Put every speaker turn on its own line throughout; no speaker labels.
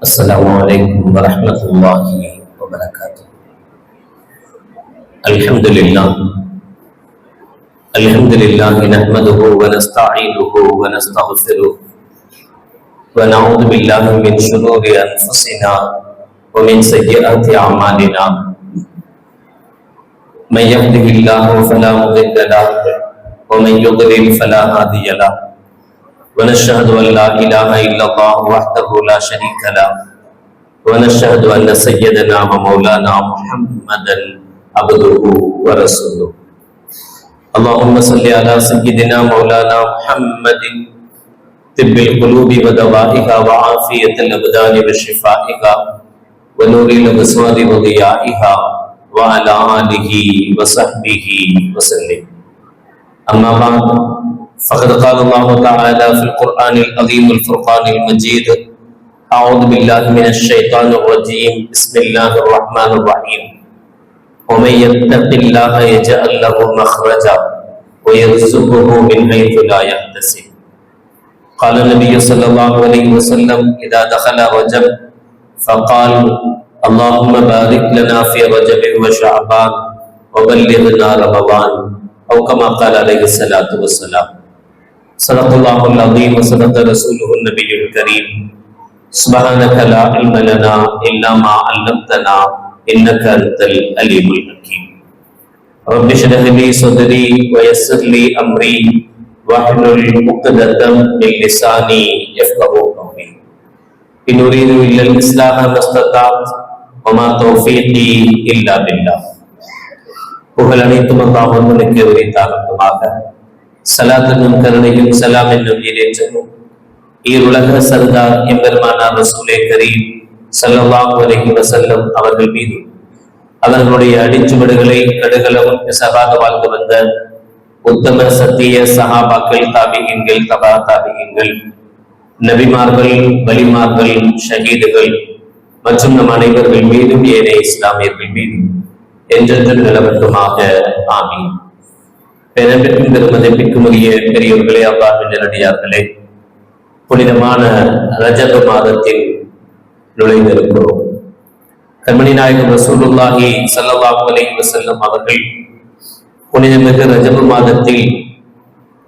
السلام عليكم ورحمة الله وبركاته. الحمد لله نحمده ونستعينه ونستغفره ونعوذ بالله من شرور أنفسنا ومن سيئات أعمالنا. من يهده الله فلا مضل له ومن يضلل فلا هادي له. ونشهد أن لا إله إلا الله وحده لا شريك له ونشهد أن سيدنا ومولانا محمدا عبده ورسوله. اللهم صل على سيدنا مولانا محمد طب القلوب ودوائها وعافية الأبدان وشفائها ونور الأبصار وضيائها وعلى آله وصحبه وسلم. أما بعد، فقد قال الله تعالى في القرآن العظيم الفرقان المجيد: أعوذ بالله من الشيطان الرجيم، بسم الله الرحمن الرحيم. ومن يتق الله يجعل له مخرجا ويرزقه من حيث لا يحتسب. قال النبي صلى الله عليه وسلم: إذا دخل رجب فقال: اللهم بارك لنا في رجب وشعبان وبلغنا رمضان، أو كما قال عليه الصلاة والسلام. صدق الله العظيم وصدق رسوله النبي الكريم. سبحانك لا علم لنا إلا ما علمتنا إنك أنت العليم الحكيم. رب اشرح لي صدري ويسر لي أمري واحلل عقدة من لساني يفقهوا قولي. إن أريد إلا الإصلاح ما استطعت وما توفيقي إلا بالله. புகழ் அனைத்தும் அல்லாஹ் ஒருவனுக்கே உரித்தாகட்டுமாக. சலாத் என்னும் கருணையும் சலாம் என்னும் ஈரேற்றமும் ஈருலக சர்தார் எம்பெருமானார் ரசூலே கரீம் ஸல்லல்லாஹு அலைஹி வஸல்லம் அவர்கள் மீது, அவர்களுடைய அடிச்சுவடுகளை கடுகளவும் சகாத வாழ்ந்து வந்த உத்தம சத்திய சஹாபாக்கள், தாபிகீன்கள், தபா தாபிகீன்கள், நபிமார்கள், வலிமார்கள், ஷஹீதுகள் மற்றும் நம் அனைவர்கள் மீதும் ஏனைய இஸ்லாமியர்கள் மீதும் என்றென்றும் நிலவட்டுமாக. ஆமீன். பெரும்பிற்கும் பெருமதிப்பிற்கும் உரிய பெரியவர்களே, அல்லாஹ்வின் நல்லடியார்களே, புனிதமான ரஜப மாதத்தில் நுழைந்திருக்கிறோம். கண்மணி நாயகம் ரசூலுல்லாஹி ஸல்லல்லாஹு அலைஹி வஸல்லம் அவர்கள் புனிதமிகு ரஜப மாதத்தில்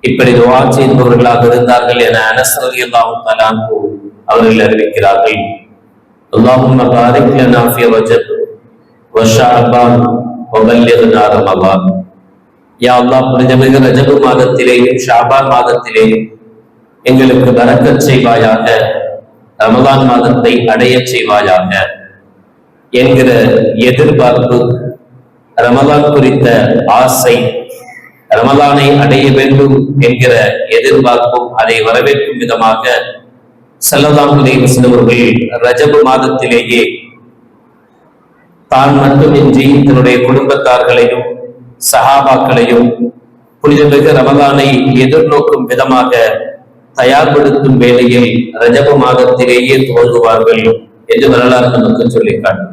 இப்படி துஆ செய்பவர்களாக இருந்தார்கள் என அனஸ் ரலியல்லாஹு தஆலா அன்ஹு அவர்கள் அறிவிக்கிறார்கள். அல்லாஹும்ம பாரிக் லனா ஃபீ ரஜப் வ ஷஅபான் வ பல்லிக்னா ரமலான். யா அல்லாஹ், புனிதமிகு ரஜப மாதத்திலேயும் ஷஅபான் மாதத்திலேயும் எங்களுக்கு பரக்கத் செய்வாயாக, ரமலான் மாதத்தை அடைய செய்வாயாக என்கிற எதிர்பார்ப்பு, ரமலான் குறித்த ஆசை, ரமலானை அடைய வேண்டும் என்கிற எதிர்பார்ப்பும் அதை வரவேற்கும் விதமாக ஸல்லல்லாஹு அலைஹி வஸல்லம் அவர்கள் ரஜப மாதத்திலேயே தான் மட்டுமின்றி தன்னுடைய குடும்பத்தார்களையும் சஹாபாக்களையும் புனிதமிகு ரமலானை எதிர்நோக்கும் விதமாக தயார்படுத்தும் வேளையில் ரஜப மாதத்திலேயே துவங்குவார்கள் என்று வரலாறு நமக்கு சொல்லிக்காட்டு.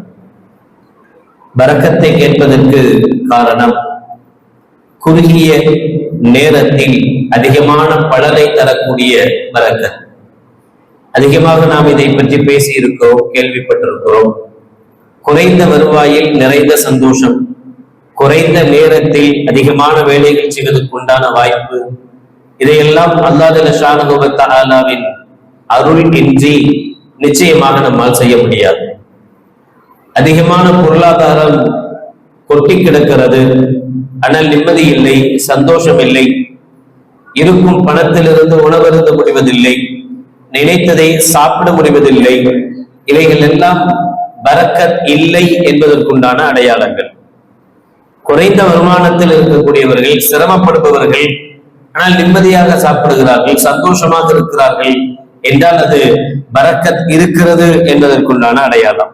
பரக்கத்தை கேட்பதற்கு காரணம், குறுகிய நேரத்தில் அதிகமான பலனை தரக்கூடிய பரக்கத். அதிகமாக நாம் இதை பற்றி பேசி இருக்கிறோம், கேள்விப்பட்டிருக்கிறோம். குறைந்த வருவாயில் நிறைந்த சந்தோஷம், குறைந்த நேரத்தில் அதிகமான வேலைகள் செய்வதற்கு உண்டான வாய்ப்பு, இதையெல்லாம் அல்லாஹ் ஜல்ல ஷானஹு வ தஆலாவின் அருள் இன்றி நிச்சயமாக நம்மால் செய்ய முடியாது. அதிகமான பொருளாதாரம் கொட்டி கிடக்கிறது, ஆனால் நிம்மதி இல்லை, சந்தோஷம் இல்லை. இருக்கும் பணத்திலிருந்து உணவருந்த முடிவதில்லை, நினைத்ததை சாப்பிட முடிவதில்லை. இவைகள் எல்லாம் பரக்கத் இல்லை என்பதற்குண்டான அடையாளங்கள். குறைந்த வருமானத்தில் இருக்கக்கூடியவர்கள், சிரமப்படுபவர்கள், ஆனால் நிம்மதியாக சாப்பிடுகிறார்கள், சந்தோஷமாக இருக்கிறார்கள் என்றால் அது பரக்கத் இருக்கிறது என்பதற்குண்டான அடையாளம்.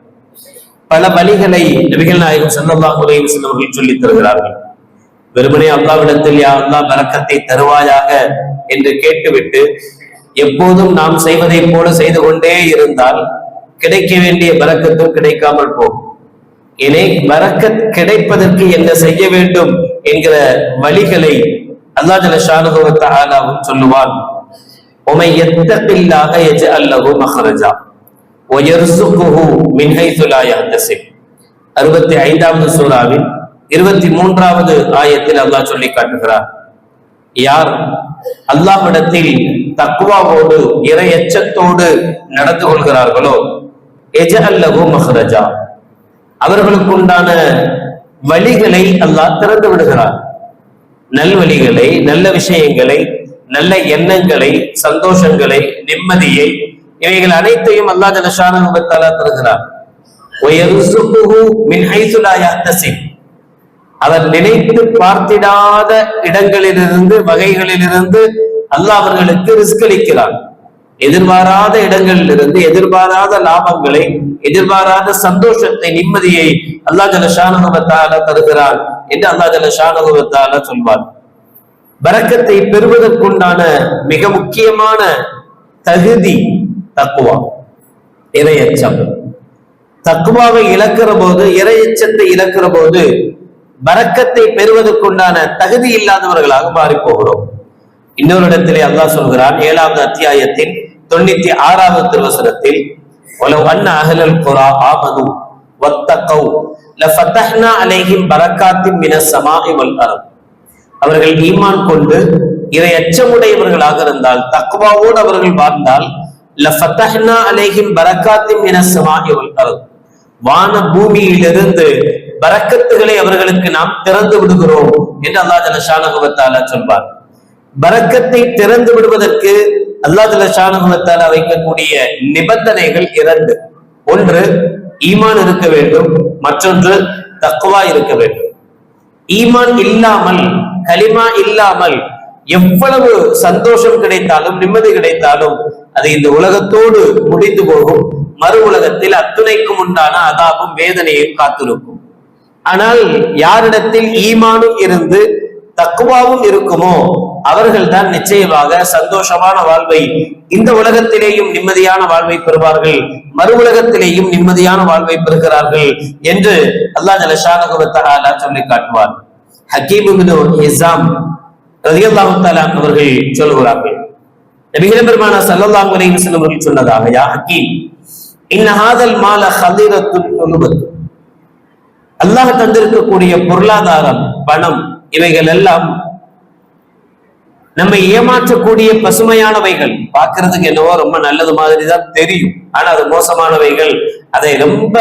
பல வழிகளை நபிகள் நாயகம் ஸல்லல்லாஹு அலைஹி வஸல்லம் அவர்கள் சொல்லித் தருகிறார்கள். வெறுமனே அல்லாஹ்விடத்தில் யா அல்லாஹ் பரக்கத்தை தருவாயாக என்று கேட்டுவிட்டு எப்போதும் நாம் செய்வதை போல செய்து கொண்டே இருந்தால் கிடைக்க வேண்டிய பரக்கத்தும் கிடைக்காமல் போகும். இனி பரக்கத் கிடைப்பதற்கு என்ன செய்ய வேண்டும் என்கிற வழிகளை அல்லாஹ் ஜல்ல ஷானஹு வ தஆலா சொல்லுவான். உமை யத்தகில்லாஹ யஜ்அல் லஹு மக்ரஜா. வயர்சுகுஹு மின் ஹைது லா யஹ்தசிப். 65வது சூராவின் 23வது ஆயத்தில் அல்லாஹ் சொல்லி காட்டுகிறார், யார் அல்லாஹ்விடத்தில் தக்வாவோடு இறை எச்சத்தோடு நடந்து கொள்கிறார்களோ எஜஅல் லஹு மஹ்ரஜா, அவர்களுக்கு உண்டான வழிகளை அல்லாஹ் திறந்து விடுகிறார். நல்வழிகளை, நல்ல விஷயங்களை, நல்ல எண்ணங்களை, சந்தோஷங்களை, நிம்மதியை, இவைகள் அனைத்தையும் அல்லாஹ் ஜல்ல ஷானஹு வ தஆலா தருகிறார். வயர்சுகுஹு மின் ஹைது லா யஹ்தசிப், அவர் நினைத்து பார்த்திடாத இடங்களிலிருந்து, வகைகளிலிருந்து அல்லாஹ் அவர்களுக்கு ரிஸ்க் அளிக்கிறார். எதிர்பாராத இடங்களிலிருந்து எதிர்பாராத லாபங்களை, எதிர்பாராத சந்தோஷத்தை, நிம்மதியை அல்லாஹ் ஜல்ல ஷானஹு வ தஆலா தருகிறார் என்று அல்லாஹ் ஜல்ல ஷானஹு வ தஆலா சொல்வார். பரக்கத்தை பெறுவதற்குண்டான மிக முக்கியமான தகுதி தக்வா, இறையச்சம். தக்வாவை இழக்கிற போது, இறையச்சத்தை இழக்கிற போது பரக்கத்தை பெறுவதற்குண்டான தகுதி இல்லாதவர்களாக மாறி போகிறோம். இன்னொரு இடத்திலே அல்லாஹ் சொல்கிறான், 7வது அத்தியாயத்தின் 96வது திருவசனத்தில், வலவ் அன்ன அஹ்லல் குரா ஆமனு வத்தகவ் லஃபதஹ்னா அலைஹிம் பரக்காத்தின் மினஸ் ஸமாஇ வல் அர்த், அவர்கள் ஈமான் கொண்டு இறை அச்சமுடையவர்களாக இருந்தால், தக்வாவோடு அவர்கள் வாழ்ந்தால், லஃபதஹ்னா அலைஹிம் பரக்காத்தின் மினஸ் ஸமாஇ வல் அர்த், வான பூமியிலிருந்து பரக்கத்துகளை அவர்களுக்கு நாம் திறந்து விடுகிறோம் என்று அல்லாஹ் ஜல்ல ஷானஹு வ தஆலா சொல்வார். பரக்கத்தை திறந்து விடுவதற்கு அல்லாஹ் ஜல்ல ஷானஹு வ தஆலா வைக்கக்கூடிய நிபந்தனைகள் 2. ஒன்று ஈமான் இருக்க வேண்டும், மற்றொன்று தக்வா இருக்க வேண்டும். ஈமான் இல்லாமல், கலிமா இல்லாமல் எவ்வளவு சந்தோஷம் கிடைத்தாலும், நிம்மதி கிடைத்தாலும் அது இந்த உலகத்தோடு முடிந்து போகும். மறு உலகத்தில் அத்துணைக்கும் உண்டான அதாபும் வேதனையும் காத்திருக்கும். ஆனால் யாரிடத்தில் ஈமானும் இருந்து தக்வாவும் இருக்குமோ அவர்கள் தான் நிச்சயமாக சந்தோஷமான வாழ்வை, இந்த உலகத்திலேயும் நிம்மதியான வாழ்வை பெறுவார்கள், மறு உலகத்திலேயும் நிம்மதியான வாழ்வை பெறுகிறார்கள் என்று அல்லாஹ் ஜல்ல ஷானஹு வ தஆலா சொல்லி காட்டுவார். ஹக்கீம் இப்னு ஹிஸாம் ரலியல்லாஹு தஆலா அவர்கள் சொல்கிறார்கள், நபிகள் பெருமானார் ஸல்லல்லாஹு அலைஹி வஸல்லம் அவர்கள் சொன்னதாக, யா ஹக்கீம் இன்ன ஹாதல் மால ஹதீரத்துல் உலுபத், அல்லாஹ் தந்திருக்கக்கூடிய பொருளாதாரம், பணம், இவைகள் எல்லாம் நம்மை ஏமாற்றக்கூடிய பசுமையானவைகள். பார்க்கிறதுக்கு என்னவோ ரொம்ப நல்லது மாதிரி தான் தெரியும், ஆனா அது மோசமானவைகள். அதை ரொம்ப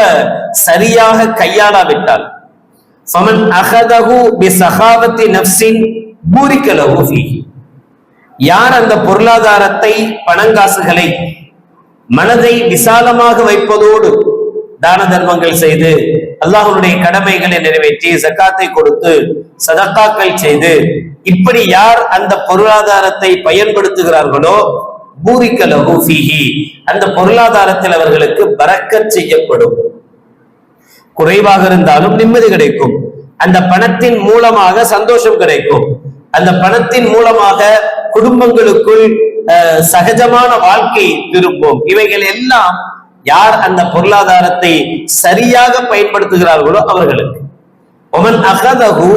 சரியாக கையாளாவிட்டால், ஃபமன் அகதஹு பிஸகாவத்தி நஃப்ஸின் பூரிக லஹு ஃபீஹி, யார் அந்த பொருளாதாரத்தை, பணங்காசுகளை மனதை விசாலமாக வைப்பதோடு தான தர்மங்கள் செய்து, அல்லாஹ்வுடைய கடமைகளை நிறைவேற்றி, ஜகாத்தை கொடுத்து, சதகாக்கள் செய்து, இப்படி யார் அந்த பொருளாதாரத்தை பயன்படுத்துகிறார்களோ, பூரிக லஹு ஃபீஹி, அந்த பொருளாதாரத்தில் அவர்களுக்கு பரக்கத் செய்யப்படும். குறைவாக இருந்தாலும் நிம்மதி கிடைக்கும், அந்த பணத்தின் மூலமாக சந்தோஷம் கிடைக்கும், அந்த பணத்தின் மூலமாக குடும்பங்களுக்குள் சகஜமான வாழ்க்கை திரும்பும். இவைகள் எல்லாம் யார் அந்த பொருளாதாரத்தை சரியாக பயன்படுத்துகிறார்களோ அவர்களுக்கு. ஒமன் அகதஹு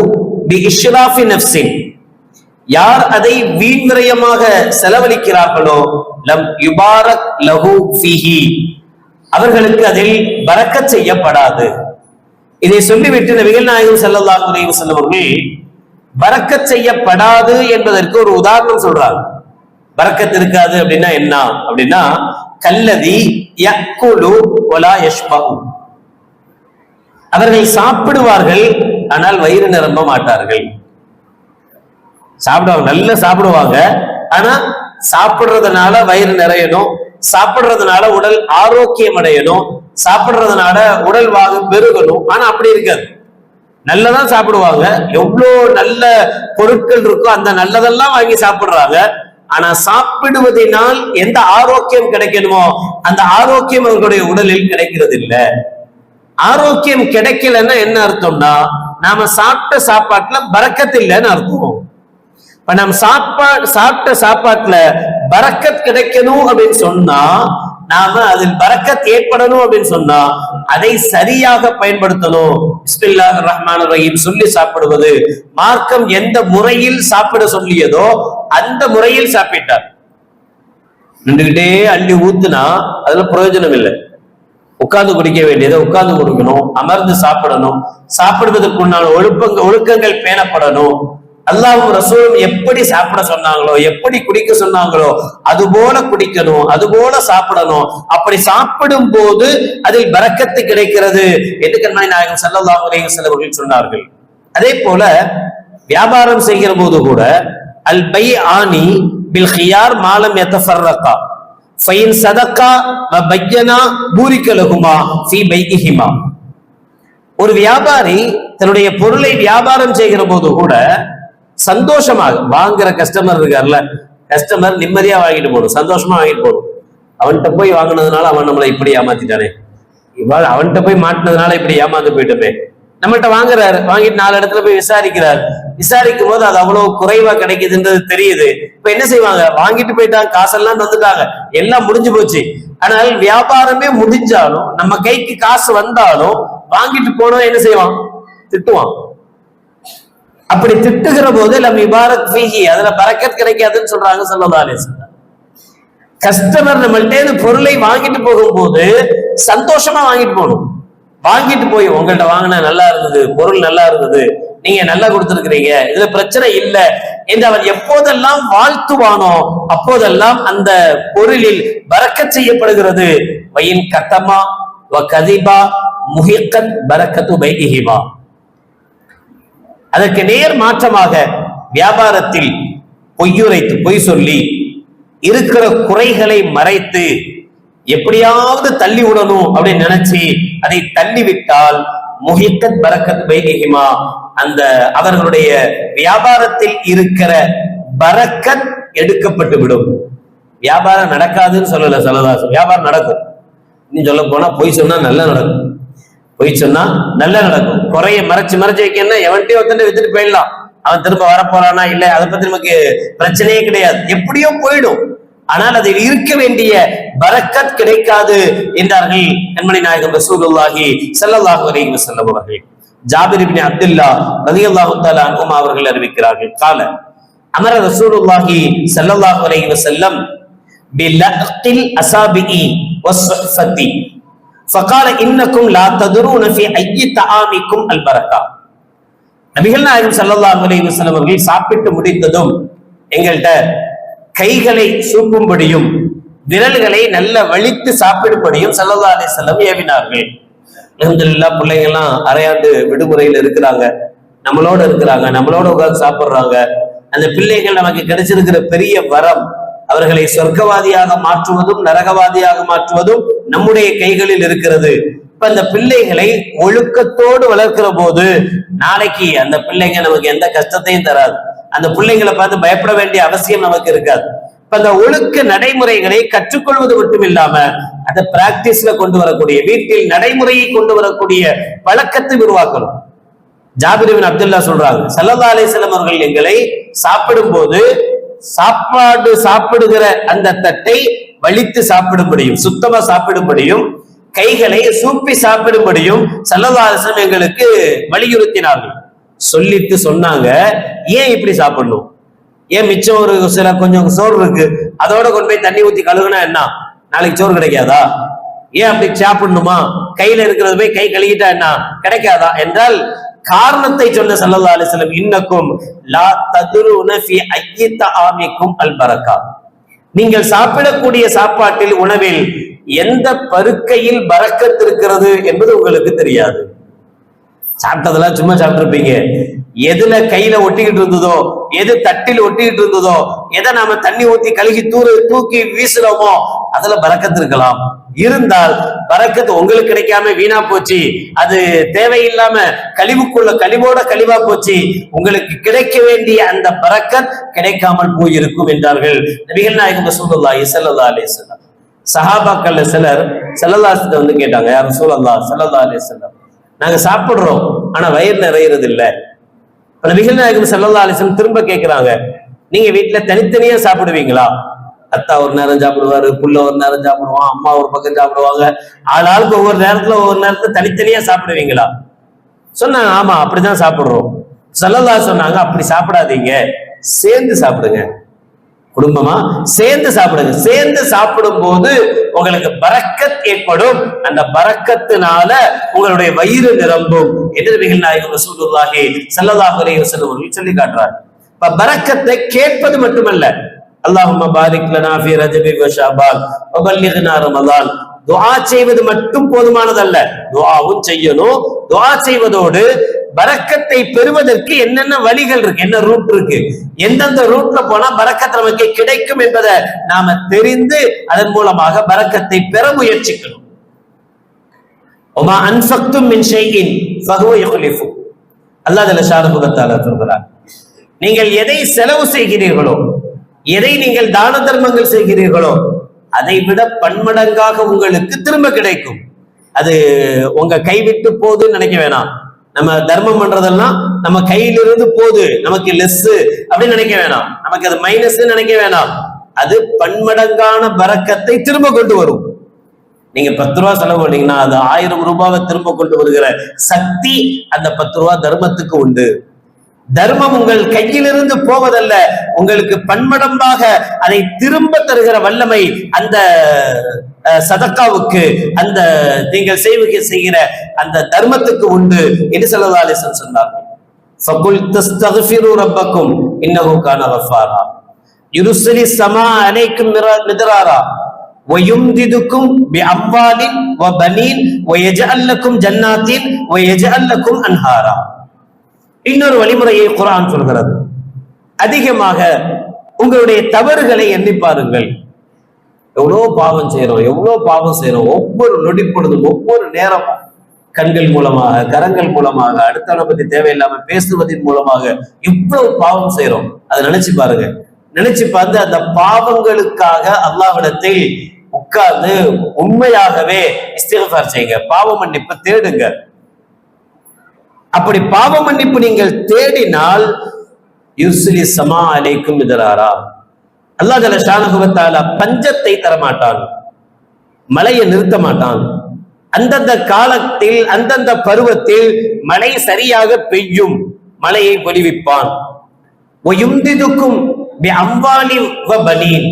பி இஷ்ராஃபி நஃப்ஸின், யார் அதை வீண்விரயமாக செலவழிக்கிறார்களோ, லம் யுபாரக் லஹு ஃபீஹி, அவர்களுக்கு அதில் பரக்கத் செய்யப்படாது. இதை சொல்லிவிட்டு நபிகள் நாயகம் ஸல்லல்லாஹு அலைஹி வஸல்லம் அவர்கள் பரக்கத் செய்யப்படாது என்பதற்கு ஒரு உதாரணம் சொல்றாங்க. பரக்கத் இருக்காது அப்படின்னா என்ன அப்படின்னா, கல்லதி யக்குலு வலா யஷ்பஉ, அவர்கள் சாப்பிடுவார்கள் ஆனால் வயிறு நிரம்ப மாட்டார்கள். சாப்பிடுவாங்க, நல்லா சாப்பிடுவாங்க, ஆனா சாப்பிடுறதுனால வயிறு நிறையணும், சாப்பிடுறதுனால உடல் ஆரோக்கியம் அடையணும், சாப்பிடுறதுனால உடல் வாகு பெருகணும். ஆனா அப்படி இருக்காது. நல்லதான் சாப்பிடுவாங்க, எவ்வளோ நல்ல பொருட்கள் இருக்கோ அந்த நல்லதெல்லாம் வாங்கி சாப்பிடுறாங்க. ஆனா சாப்பிடுவதனால் எந்த ஆரோக்கியம் கிடைக்கணுமோ அந்த ஆரோக்கியம் அவர்களுடைய உடலில் கிடைக்கிறது இல்லை. ஆரோக்கியம் கிடைக்கலன்னா என்ன அர்த்தம்னா, நாம சாப்பிட்ட சாப்பாட்டுல பரக்கத் இல்லைன்னு அர்த்தம். இப்ப நம்ம சாப்பிட்ட சாப்பாட்டுல பரக்கத் கிடைக்கணும் அப்படின்னு சொன்னா, நாம அதில் பரக்கத் ஏற்படணும் அப்படின்னு சொன்னா அதை சரியாக பயன்படுத்தணும். பிஸ்மில்லாஹிர் ரஹ்மானிர் ரஹீம் சொல்லி சாப்பிடுவது, மார்க்கம் எந்த முறையில் சாப்பிட சொல்லியதோ அந்த முறையில் சாப்பிட்டார். நின்றுகிட்டே அள்ளி ஊத்துனா அதுல பிரயோஜனம் இல்லை. உட்கார்ந்து குடிக்க வேண்டியதை உட்கார்ந்து குடிக்கணும், அமர்ந்து சாப்பிடணும், சாப்பிடுவதற்குண்டான ஒழுக்கங்கள் பேணப்படணும். அல்லாஹ்வும் ரசூலும் எப்படி சாப்பிட சொன்னாங்களோ, எப்படி குடிக்க சொன்னாங்களோ அது போல குடிக்கணும், அது போல சாப்பிடணும். அப்படி சாப்பிடும் போது அதில் பரக்கத்து கிடைக்கிறது என்று கண்மணி நாயகம் ஸல்லல்லாஹு அலைஹி வஸல்லம் அவர்கள் சொன்னார்கள். அதே போல வியாபாரம் செய்கிற போது கூட அல் பைஆனி பில் கியார் மாலம் யதஃபர்ரகா ஃபைன் சதகா வ பய்யனா பூரிக லஹுமா ஃபீ பைஇஹிமா. ஒரு வியாபாரி தன்னுடைய பொருளை வியாபாரம் செய்கிற போது கூட சந்தோஷமாக, வாங்குற கஸ்டமர் இருக்கார்ல, கஸ்டமர் நிம்மதியா வாங்கிட்டு போகணும், சந்தோஷமா வாங்கிட்டு போகணும். அவன்கிட்ட போய் வாங்கினதுனால அவன் நம்மளை இப்படி ஏமாத்திட்டானே, அவன்கிட்ட போய் மாட்டினதுனால இப்படி ஏமாந்து போயிட்டோமே. நம்மகிட்ட வாங்குறாரு, வாங்கிட்டு 4 இடத்துல போய் விசாரிக்கிறார். விசாரிக்கும் போது அது அவ்வளவு குறைவா கிடைக்குதுன்றது தெரியுது. இப்ப என்ன செய்வாங்க, வாங்கிட்டு போயிட்டாங்க, காசெல்லாம் தந்துட்டாங்க, எல்லாம் முடிஞ்சு போச்சு. ஆனால் வியாபாரமே முடிஞ்சாலும் நம்ம கைக்கு காசு வந்தாலும் வாங்கிட்டு போனோம் என்ன செய்வான், திட்டுவான். அப்படி திட்டுகிற போது லம் இபாரத் ஃபீஹி, அதுல பரக்கத் கிடைக்காதுன்னு சொல்றாங்க ஸல்லல்லாஹு அலைஹி வஸல்லம். கஸ்டமர் நம்மள்ட்ட பொருளை வாங்கிட்டு போகும்போது சந்தோஷமா வாங்கிட்டு போகணும். வாங்கிட்டு போய் உங்கள்கிட்ட வாங்கின நல்லா இருந்தது, பொருள் நல்லா இருந்தது, நீங்க நல்லா கொடுத்திருக்கிறீங்க, இதுல பிரச்சனை இல்லை என்று அவன் எப்போதெல்லாம் வாழ்த்துவானோ அப்போதெல்லாம் அந்த பொருளில் பரக்கத் செய்யப்படுகிறது. வயின் கத்தமா வ கதிபா முஹிக்கத் பரக்கத்து பைஇஹிமா. அதற்கு நேர் மாற்றமாக வியாபாரத்தில் பொய்யுரைத்து, பொய் சொல்லி இருக்கிற குறைகளை மறைத்து எப்படியாவது தள்ளி விடணும் அப்படின்னு நினைச்சு அதை தள்ளி விட்டால் முஹிக்கத் பரக்கத் பைஇஹிமா, அந்த அவர்களுடைய வியாபாரத்தில் இருக்கிற பரக்கத் எடுக்கப்பட்டு விடும். வியாபாரம் நடக்காதுன்னு சொல்லல ஸல்லல்லாஹு, வியாபாரம் நடக்கும். இன்னும் சொல்ல போனா பொய் சொன்னா நல்லா நடக்கும், பொய் சொன்னா நல்லா நடக்கும். குறைய மறைச்சு வைக்கணும்னா எவன்கிட்டயும் ஒருத்தன் வித்துட்டு போயிடலாம், அவன் திரும்ப வரப்போறானா இல்ல அதை பத்தி நமக்கு பிரச்சனையே கிடையாது, எப்படியோ போயிடும். ஆனால் அதில் இருக்க வேண்டிய பரக்கத் கிடைக்காது என்றார்கள் கண்மணி நாயகம் ரசூலுல்லாஹி ஸல்லல்லாஹு அலைஹி வஸல்லம் அவர்கள். ஜாபிர் இப்னு அப்துல்லாஹ் ரலியல்லாஹு தஆலா அன்ஹுமா அவர்கள் அறிவிக்கிறார்கள், கால அமர ரசூலுல்லாஹி ஸல்லல்லாஹு அலைஹி வஸல்லம் பிலக்தில் அஸாபிஇ வஸ்ஸஃபதி ஃபகால இன்னக்கும் லா ததுரூன ஃபீ ஐயி தஆமிக்கும் அல் பரக்கா. நபிகள் நாயகம் ஸல்லல்லாஹு அலைஹி வஸல்லம் அவர்கள் சாப்பிட்டு முடித்ததும் எங்கள்கிட்ட கைகளை சூப்பும்படியும் விரல்களை நல்ல வலித்து சாப்பிடும்படியும் ஸல்லல்லாஹு அலைஹி வஸல்லம் ஏவினார்கள். அல்ஹம்துலில்லாஹ், பிள்ளைங்க எல்லாம் அரையாண்டு விடுமுறையில் இருக்கிறாங்க, நம்மளோட இருக்கிறாங்க, நம்மளோட உட்கார்ந்து சாப்பிடுறாங்க. அந்த பிள்ளைகள் நமக்கு கிடைச்சிருக்கிற பெரிய வரம். அவர்களை சொர்க்கவாதியாக மாற்றுவதும் நரகவாதியாக மாற்றுவதும் நம்முடைய கைகளில் இருக்கிறது. இப்ப அந்த பிள்ளைகளை ஒழுக்கத்தோடு வளர்க்கிற போது நாளைக்கு அந்த பிள்ளைங்க நமக்கு எந்த கஷ்டத்தையும் தராது. அந்த பிள்ளைங்களை பார்த்து பயப்பட வேண்டிய அவசியம் நமக்கு இருக்காது. இப்ப அந்த ஒழுக்க நடைமுறைகளை கற்றுக்கொள்வது மட்டும் இல்லாம அதை பிராக்டிஸ்ல கொண்டு வரக்கூடிய, வீட்டில் நடைமுறையை கொண்டு வரக்கூடிய பழக்கத்தை உருவாக்கணும். ஜாபிர் இப்னு அப்துல்லாஹ் சொல்றாங்க, ஸல்லல்லாஹு அலைஹி வஸல்லம் அவர்கள் எங்களை சாப்பிடும் போது சாப்பாடு சாப்பிடுகிற அந்த தட்டை வலித்து சாப்பிடும்படியும் சுத்தமா சாப்பிடும்படியும் கைகளை சூப்பி சாப்பிடும்படியும் ஸல்லல்லாஹு அலைஹி வஸல்லம் எங்களுக்கு வலியுறுத்தினார்கள். சொல்லிட்டு சொன்னாங்க, ஏன் இப்படி சாப்பிடணும், ஏன் மிச்சம் ஒரு சில கொஞ்சம் சோறு இருக்கு அதோட கொண்டு போய் தண்ணி ஊத்தி கழுகுனா என்ன, நாளைக்கு சோறு கிடைக்காதா, ஏன் அப்படி சாப்பிடணுமா, கையில இருக்கிறது போய் கை கழுகிட்டா என்ன கிடைக்காதா என்றால் காரணத்தை சொன்ன ஸல்லல்லாஹு அலைஹி வஸல்லம், இன்னக்கும் லா ததுரூன ஃபீ ஐயி தஆமிக்கும் அல் பரக்கா. நீங்கள் சாப்பிடக்கூடிய சாப்பாட்டில், உணவில் எந்த பருக்கையில் பரக்கத் இருக்கிறது என்பது உங்களுக்கு தெரியாது. சாப்பிட்டதெல்லாம் சும்மா சாப்பிட்டுருப்பீங்க, எதுல கையில ஒட்டிக்கிட்டு இருந்ததோ, எது தட்டில் ஒட்டிக்கிட்டு இருந்ததோ, எதை நாம தண்ணி ஊத்தி கழுகி தூக்கி வீசுறோமோ அதுல பரக்கத்து இருக்கலாம். இருந்தால் பரக்கத்து உங்களுக்கு கிடைக்காம வீணா போச்சு, அது தேவையில்லாம கழிவோட கழிவா போச்சு, உங்களுக்கு கிடைக்க வேண்டிய அந்த பரக்கத் கிடைக்காமல் போயிருக்கும் என்றார்கள் நபிகள் நாயகம் ரசூலுல்லாஹி ஸல்லல்லாஹு அலைஹி வஸல்லம். சஹாபாக்கள் சிலர் ஸல்லல்லாஹு அலைஹி வஸல்லம் வந்து கேட்டாங்க, யா ரசூலல்லாஹ் ஸல்லல்லாஹு அலைஹி வஸல்லம், நாங்க சாப்பிடுறோம் ஆனா வயிறு நிறையிறது இல்ல. நபிகள் நாயகம் ஸல்லல்லாஹு அலைஹி வஸல்லம் திரும்ப கேட்கிறாங்க, நீங்க வீட்டுல தனித்தனியா சாப்பிடுவீங்களா? அத்தா ஒரு நேரம் சாப்பிடுவாரு, புள்ள ஒரு நேரம் சாப்பிடுவான், அம்மா ஒரு பக்கம் சாப்பிடுவாங்க, ஆளாளுக்கு ஒவ்வொரு நேரத்துல தனித்தனியா சாப்பிடுவீங்களா? சொன்னாங்க, ஆமா அப்படிதான் சாப்பிடுறோம். ஸல்லல்லாஹு சொன்னாங்க, அப்படி சாப்பிடாதீங்க, சேர்ந்து சாப்பிடுங்க, குடும்பமா சேர்ந்து சாப்பிடுங்க. சேர்ந்து சாப்பிடும் போது உங்களுக்கு பரக்கத் ஏற்படும். அந்த பரக்கத்தினால உங்களுடைய வயிறு நிரம்பும் என்று நபிகள் நாயகம் ரசூலுல்லாஹி ஸல்லல்லாஹு அலைஹி வஸல்லம் அவர்கள் சொல்லி காட்டுறார். இப்ப பரக்கத்தை கேட்பது மட்டுமல்ல, அல்லாஹும்ம பாரிக் லனா ஃபீ ரஜபி வ ஷஅபான் வ பல்லிக்னா ரமலான், துஆ செய்வது மட்டும் போதுமானதல்ல, துஆவும் செய்யணும். துஆ செய்வதோடு பரக்கத்தை பெறுவதற்கு என்னென்ன வழிகள் இருக்கு, என்ன ரூட் இருக்கு, எந்தெந்த ரூட்ல போனா பரக்கத் நமக்கு கிடைக்கும் என்பதை நாம தெரிந்து அதன் மூலமாக பரக்கத்தை பெற முயற்சிக்கணும். ஒமா அன்ஃபக்தும் மின் ஷைஇன் ஃபஹுவ யுக்லிஃபு, அல்லாஹ் ஜல்ல ஷானஹு வ தஆலா சொல்கிறார், நீங்கள் எதை செலவு செய்கிறீர்களோ, எதை நீங்கள் தான தர்மங்கள் செய்கிறீர்களோ அதை விட பன்மடங்காக உங்களுக்கு திரும்ப கிடைக்கும். அது உங்க கைவிட்டு போகுதுன்னு நினைக்க வேணாம். நம்ம தர்மம் பண்றதெல்லாம் நம்ம கையிலிருந்து போகுது, நமக்கு லெஸ் அப்படின்னு நினைக்க வேணாம், நமக்கு அது மைனஸ் நினைக்க வேணாம். அது பன்மடங்கான பரக்கத்தை திரும்ப கொண்டு வரும். நீங்க 10 ரூபா செலவு பண்ணீங்கன்னா அது 1000 ரூபாவை திரும்ப கொண்டு வருகிற சக்தி அந்த 10 ரூபா தர்மத்துக்கு உண்டு. தர்மம் உங்கள் கையிலிருந்து போவதல்ல, உங்களுக்கு பன்மடம்பாக அதை திரும்ப தருகிற வல்லமை அந்த சதக்காவுக்கு, அந்த நீங்கள் செய்கிற அந்த தர்மத்துக்கு உண்டு என்று ஸல்லல்லாஹு அலைஹி வஸல்லம் சொன்னார்கள். ஃபகுல் தஸ்தக்ஃபிரு ரப்பக்கும் இன்னஹு கான கஃபாரா யுர்சிலி ஸமா அலைக்கும் மித்ராரா வயும்திதுக்கும் பிஅம்வாலின் வபனீன் வயஜஅல் லக்கும் ஜன்னாத்தின் வயஜஅல் லக்கும் அன்ஹாரா. இன்னொரு வழிமுறையை குர்ஆன் சொல்கிறது, அதிகமாக உங்களுடைய தவறுகளை எண்ணி பாருங்கள். எவ்வளவு பாவம் செய்யறோம், ஒவ்வொரு நொடி பொழுதும், ஒவ்வொரு நேரமும் கண்கள் மூலமாக, கரங்கள் மூலமாக, அடுத்தவனை பத்தி தேவையில்லாம பேசுவதன் மூலமாக இவ்வளவு பாவம் செய்யறோம். அதை நினைச்சு பாருங்க. நினைச்சு பார்த்து அந்த பாவங்களுக்காக அல்லாஹ்விடத்தில் உட்கார்ந்து உண்மையாகவே இஸ்திக்ஃபார் செய்யுங்க, பாவ மன்னிப்பு தேடுங்க. அப்படி பாவ மன்னிப்பு நீங்கள் தேடினால் யுர்சிலி ஸமா அலைக்கும் மித்ராரா, அல்லாஹ் ஜல்ல ஷானஹு வ தஆலா பஞ்சத்தை தரமாட்டான், மழையை நிறுத்த மாட்டான். அந்தந்த காலத்தில் அந்தந்த பருவத்தில் மழை சரியாக பெய்யும், மழையை பொழிவிப்பான். வயும்திதுக்கும் பிஅம்வாலி வ பனீன்,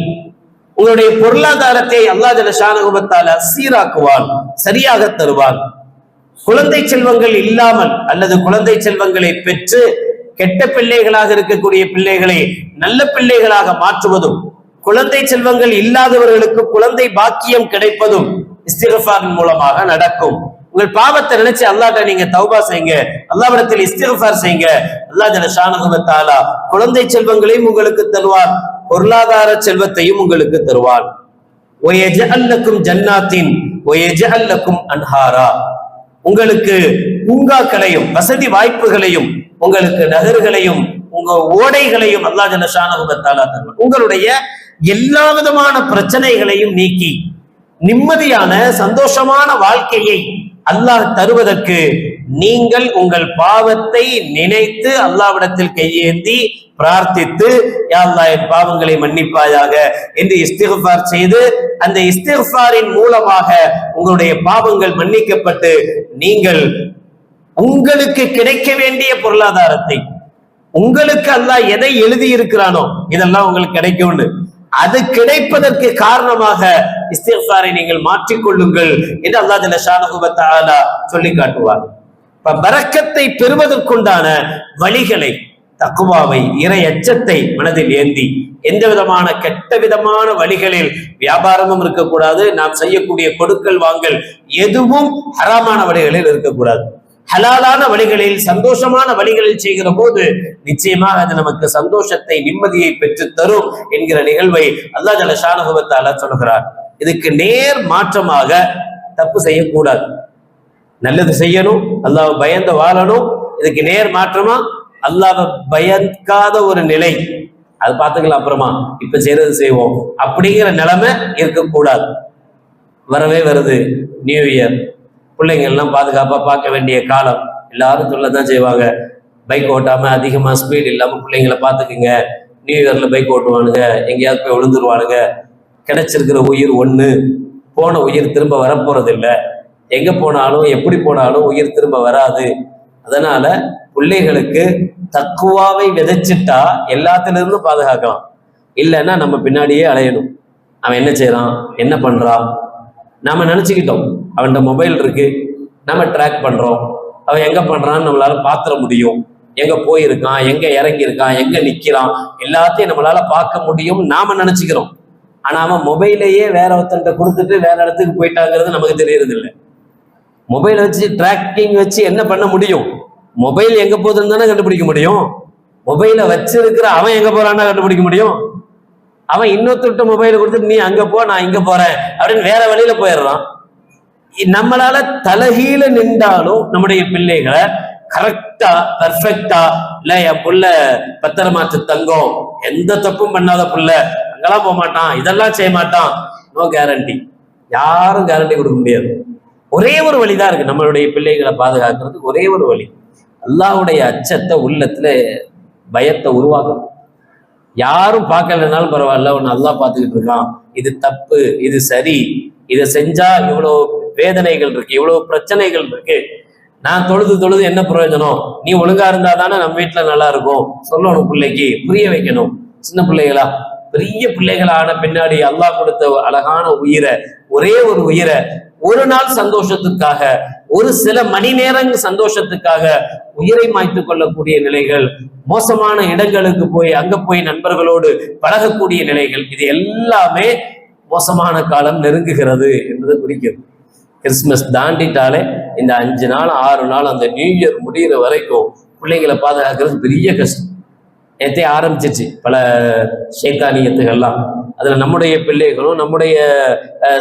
உங்களுடைய பொருளாதாரத்தை அல்லாஹ் ஜல்ல ஷானஹு வ தஆலா சீராக்குவான், சரியாக தருவான். குழந்தை செல்வங்கள் இல்லாமல் அல்லது குழந்தை செல்வங்களை பெற்று கெட்ட பிள்ளைகளாக இருக்கக்கூடிய பிள்ளைகளை நல்ல பிள்ளைகளாக மாற்றுவதும், குழந்தை செல்வங்கள் இல்லாதவர்களுக்கு குழந்தை பாக்கியம் கிடைப்பதும் இஸ்திக்ஃபாரின் மூலமாக நடக்கும். உங்கள் பாவத்தை நினைச்சு அல்லாஹ்ட்ட நீங்க தௌபா செய்யுங்க, அல்லாஹ்விடத்தில் இஸ்திக்ஃபார் செய்யுங்க. அல்லாஹ் ஜல்ல ஷானஹு வ தஆலா குழந்தை செல்வங்களையும் உங்களுக்கு தருவான், பொருளாதார செல்வத்தையும் உங்களுக்கு தருவான். வயஜஅல் லக்கும் ஜன்னாத்தின் வயஜஅல் லக்கும் அன்ஹாரா, உங்களுக்கு பூங்காக்களையும் வசதி வாய்ப்புகளையும், உங்களுக்கு நகர்களையும், உங்க ஓடைகளையும் அல்லாஹ் ஜல்ல ஷானஹு வ தஆலா தருவான். உங்களுடைய எல்லா விதமான பிரச்சனைகளையும் நீக்கி நிம்மதியான சந்தோஷமான வாழ்க்கையை அல்லாஹ் தருவதற்கு நீங்கள் உங்கள் பாவத்தை நினைத்து அல்லாஹ்விடத்தில் கையேந்தி பிரார்த்தித்து, யா அல்லாஹ் என் பாவங்களை மன்னிப்பாயாக என்று இஸ்திக்ஃபார் செய்து, அந்த இஸ்திக்ஃபாரின் மூலமாக உங்களுடைய பாவங்கள் மன்னிக்கப்பட்டு நீங்கள் உங்களுக்கு கிடைக்க வேண்டிய பொருளாதாரத்தை, உங்களுக்கு அல்லாஹ் எதை எழுதி இருக்கிறானோ இதெல்லாம் உங்களுக்கு கிடைக்கும்னு, அது கிடைப்பதற்கு காரணமாக இஸ்திக்ஃபாரை நீங்கள் மாற்றிக்கொள்ளுங்கள் என்று அல்லாஹ் ஜல்ல ஷானஹு வ தஆலா சொல்லி காட்டுவார். பரக்கத்தை பெறுவதற்குண்டான வழிகளை, தக்வாவை, இறை அச்சத்தை மனதில் ஏந்தி, எந்த விதமான கெட்ட விதமான வழிகளில் வியாபாரமும் இருக்கக்கூடாது, நாம் செய்யக்கூடிய கொடுக்கல் வாங்கல் எதுவும் ஹராமான வழிகளில் இருக்கக்கூடாது. ஹலாலான வழிகளில், சந்தோஷமான வழிகளில் செய்கிற போது நிச்சயமாக அது நமக்கு சந்தோஷத்தை, நிம்மதியை பெற்று தரும் என்கிற நிகழ்வை அல்லாஹ் ஜல்ல ஷானஹு வ தஆலா சொல்கிறார். இதுக்கு நேர் மாற்றமாக தப்பு செய்யக்கூடாது, நல்லது செய்யணும், அல்லாஹ் பயந்து வாழணும். இதுக்கு நேர் மாற்றமா அல்லாஹ்வை பயக்காத ஒரு நிலை, அது பார்த்துக்கலாம் அப்புறமா, இப்ப செய்யறது செய்வோம் அப்படிங்கிற நிலைமை இருக்கக்கூடாது. வரவே வருது நியூ இயர், பிள்ளைங்க எல்லாம் பாதுகாப்பா பார்க்க வேண்டிய காலம். எல்லாரும் சொல்லதான் செய்வாங்க, பைக் ஓட்டாம அதிகமா ஸ்பீட் இல்லாம பிள்ளைங்களை பார்த்துக்குங்க, நியூ இயர்ல பைக் ஓட்டுவானுங்க, எங்கேயாவது போய் விழுந்துருவானுங்க. கிடைச்சிருக்கிற உயிர் ஒண்ணு, போன உயிர் திரும்ப வரப்போறது இல்லை. எங்க போனாலும் எப்படி போனாலும் உயிர் திரும்ப வராது. அதனால பிள்ளைகளுக்கு தக்குவாவை விதைச்சிட்டா எல்லாத்திலிருந்து பாதுகாக்கலாம். இல்லைன்னா நம்ம பின்னாடியே அலையணும். அவன் என்ன செய்யறான், என்ன பண்றான், நாம நினைச்சுக்கிட்டோம் அவன்கிட்ட மொபைல் இருக்கு, நம்ம ட்ராக் பண்றோம், அவன் எங்க பண்றான்னு நம்மளால பாத்திர முடியும், எங்க போயிருக்கான், எங்க இறங்கி இருக்கான், எங்க நிக்கிறான், எல்லாத்தையும் நம்மளால பார்க்க முடியும் நாம நினைச்சுக்கிறோம். ஆனா அவன் மொபைலையே வேற ஒருத்தன்ட்ட கொடுத்துட்டு வேற இடத்துக்கு போயிட்டாங்கிறது நமக்கு தெரியறது இல்லை. மொபைலை வச்சு டிராக்கிங் வச்சு என்ன பண்ண முடியும், மொபைல் எங்க போகுதுன்னு தானே கண்டுபிடிக்க முடியும். மொபைலை வச்சிருக்கிற அவன் எங்க போறான்னா கண்டுபிடிக்க முடியும். அவன் இன்னொருத்த மொபைலை கொடுத்துட்டு நீ அங்க போ நான் இங்க போறேன் அப்படின்னு வேற வழியில போயிடுறான். நம்மளால தலகீழ நின்றாலும் நம்முடைய பிள்ளைகளை கரெக்டா பர்ஃபெக்டா, இல்ல என் புள்ள பத்திரமாத்து தங்கம், எந்த தப்பும் பண்ணாத புள்ள, அங்கெல்லாம் போக மாட்டான், இதெல்லாம் செய்ய மாட்டான், நோ கேரண்டி. யாரும் கேரண்டி கொடுக்க முடியாது. ஒரே ஒரு வழிதான் இருக்கு நம்மளுடைய பிள்ளைகளை பாதுகாக்கிறதுக்கு. ஒரே ஒரு வழி, அல்லாஹ்வுடைய அச்சத்தை உள்ளத்துல பயத்தை உருவாக்கணும். யாரும் பார்க்கலனாலும் பரவாயில்ல, உன்னை அல்லாஹ் பார்த்துக்கிட்டு இருக்கான், இது தப்பு இது சரி, இதை செஞ்சா இவ்வளவு வேதனைகள் இருக்கு, இவ்வளவு பிரச்சனைகள் இருக்கு, நான் தொழுது என்ன பிரயோஜனம், நீ ஒழுங்கா இருந்தா தானே நம்ம வீட்டுல நல்லா இருக்கும் சொல்லணும். பிள்ளைக்கு புரிய வைக்கணும். சின்ன பிள்ளைகளா பெரிய பிள்ளைகளான பின்னாடி அல்லாஹ் கொடுத்த அழகான உயிரை, ஒரே ஒரு உயிரை ஒரு நாள் சந்தோஷத்துக்காக, ஒரு சில மணி நேரங்கள் சந்தோஷத்துக்காக உயிரை மாய்த்து கொள்ளக்கூடிய நிலைகள், மோசமான இடங்களுக்கு போய் அங்க போய் நண்பர்களோடு பழகக்கூடிய நிலைகள், இது எல்லாமே மோசமான காலம் நெருங்குகிறது என்பது குறிக்கிறது. கிறிஸ்துமஸ் தாண்டிட்டாலே இந்த 5 நாள் 6 நாள் அந்த நியூ இயர் முடிகிற வரைக்கும் பிள்ளைங்களை பாதுகாக்கிறது பெரிய கஷ்டம். நேற்றே ஆரம்பிச்சிச்சு பல ஷேத்தானியத்துகள்லாம். அதுல நம்முடைய பிள்ளைகளும் நம்முடைய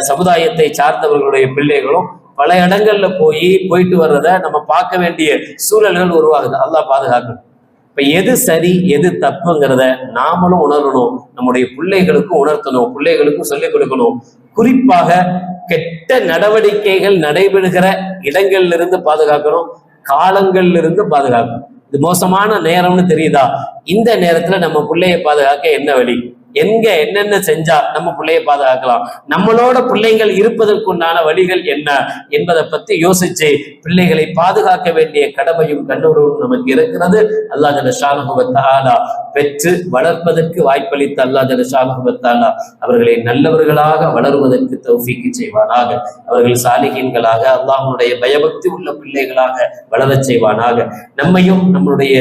சமுதாயத்தை சார்ந்தவர்களுடைய பிள்ளைகளும் பல இடங்கள்ல போயிட்டு வர்றத நம்ம பார்க்க வேண்டிய சூழல்கள் உருவாகுது. அல்லாஹ் பாதுகாக்கணும். இப்ப எது சரி எது தப்புங்கிறத நாமளும் உணரணும், நம்முடைய பிள்ளைகளுக்கும் உணர்த்தணும், பிள்ளைகளுக்கும் சொல்லிக் கொடுக்கணும். குறிப்பாக கெட்ட நடவடிக்கைகள் நடைபெறுகிற இடங்கள்ல இருந்து பாதுகாக்கணும், காலங்கள்ல இருந்து பாதுகாக்கணும். இது மோசமான நேரம்னு தெரியுதா, இந்த நேரத்துல நம்ம பிள்ளைய பாதுகாக்க என்ன வழி, எங்க என்னென்ன செஞ்சா நம்ம பிள்ளைய பாதுகாக்கலாம், நம்மளோட பிள்ளைகள் இருப்பதற்குண்டான வழிகள் என்ன என்பதை பத்தி யோசிச்சு பிள்ளைகளை பாதுகாக்க வேண்டிய கடமையும் கண்ணுறவும் நமக்கு இருக்கிறது. அல்லாஹ் ஜல்ல ஷானஹு வ தஆலா பெற்று வளர்ப்பதற்கு வாய்ப்பளித்த அல்லாஹ் ஜல்ல ஷானஹு வ தஆலா அவர்களை நல்லவர்களாக வளருவதற்கு தௌஃபீக் செய்வானாக. அவர்கள் சாலிஹீன்களாக அல்லாஹ்வுடைய பயபக்தி உள்ள பிள்ளைகளாக வளரச் செய்வானாக. நம்மையும் நம்முடைய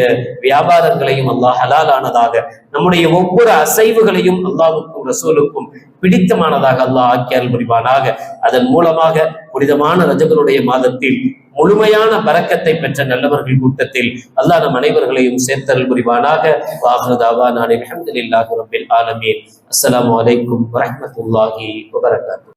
வியாபாரங்களையும் அல்லாஹ் ஹலாலானதாக, நம்முடைய ஒவ்வொரு அசைவுகளையும் அல்லாஹ்வுக்கும் ரசூலுக்கும் பிடித்தமானதாக அல்லாஹ் ஆக்கியல் புரிவானாக. அதன் மூலமாக புனிதமான ரஜபனுடைய மாதத்தில் முழுமையான பரக்கத்தை பெற்ற நல்லவர்கள் கூட்டத்தில் அல்லாஹ் நம் அனைவர்களையும் சேர்த்தல் புரிவானாக. வாஹிரு தஅவானா அல்ஹம்துலில்லாஹி ரப்பில் ஆலமீன். அஸ்ஸலாமு அலைக்கும் வரஹ்மத்துல்லாஹி வபரகாத்துஹு.